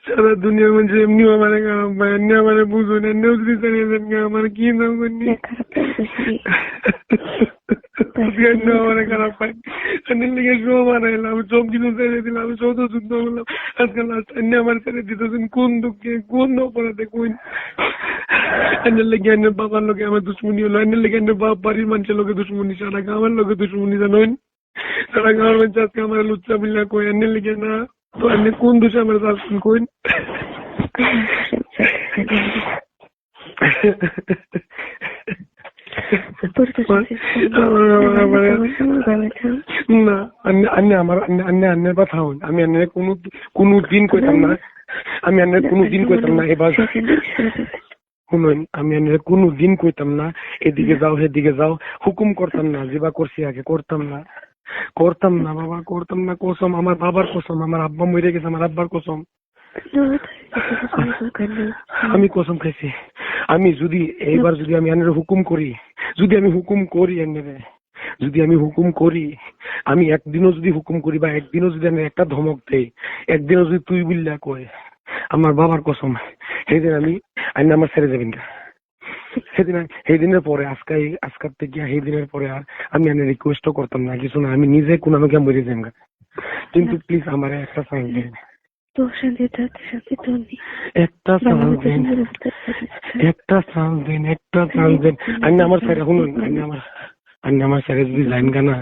সারা দুনিয়ার মধ্যে এমনিও আমার খারাপ ভাই, এমনি আমার বুঝুন, এমনিও যদি জানিয়ে দেন আমার কি নাম করি আমার খারাপ পাই, লিখে শো মারাইলাম, সব কিছু ছেড়ে দিলাম, আমি সৌদ যুদ্ধ করলাম, আজকে লাস্ট এমনি আমার ছেড়ে দিতেছেন কোন দুঃখে, কোন অপরাধে, কোন এনের লেগে এনের বাবার লোকে আমার দুশ্মনী হলো, এনের লেগে এনের বাপ বাড়ির মানুষের লোকে দুশ্মনী, সারা আমার লোকে দুশ্মনী জানেন, সারা গাঁর মানুষ আজকে আমার লুচ্চা মিল্লা কই, এনের লেগে না তো এনে কোন দোষে আমার শাসন কইন। না আন্নের কথা হন, আমি আন্নের কোন দিন কইতাম না, আমি আন্নের কোন দিন কইতাম না, এবার শুনুন আমি আন্নের কোন দিন কইতাম না এদিকে যাও সেদিকে যাও, হুকুম করতাম না, যেবা করছি আগে করতাম না বাবা, করতাম না, কসম আমার বাবার কসম, আমার আব্বা মরে গেছে, আমার আব্বার কসম, আমি কসম খাইছি। আমি যদি এইবার যদি আমি আনের হুকুম করি, যদি আমি হুকুম করি আন্নারে, যদি আমি হুকুম করি, আমি একদিনও যদি হুকুম করি বা একদিনও যদি আমি একটা ধমক দেই, একদিনও যদি তুই বিল্লা কই, আমার বাবার কসম সেদিন আমি আইন আমার ছেড়ে যাবেন না। সেদিন সেই দিনের পরে আজকার থেকে সেই দিনের পরে আর আমি আনের রিকোয়েস্টও করতাম না, কিছু না, আমি নিজে কোন আমাকে মরে যাই। কিন্তু প্লিজ আমার একটা চান্স দেন, একটা চান্স দেন, একটা চান্স দেন, একটা চান্স দেন। আইন আমার ছেড়ে শুনুন, আইন আমার ছেড়ে যদি যাইন গানা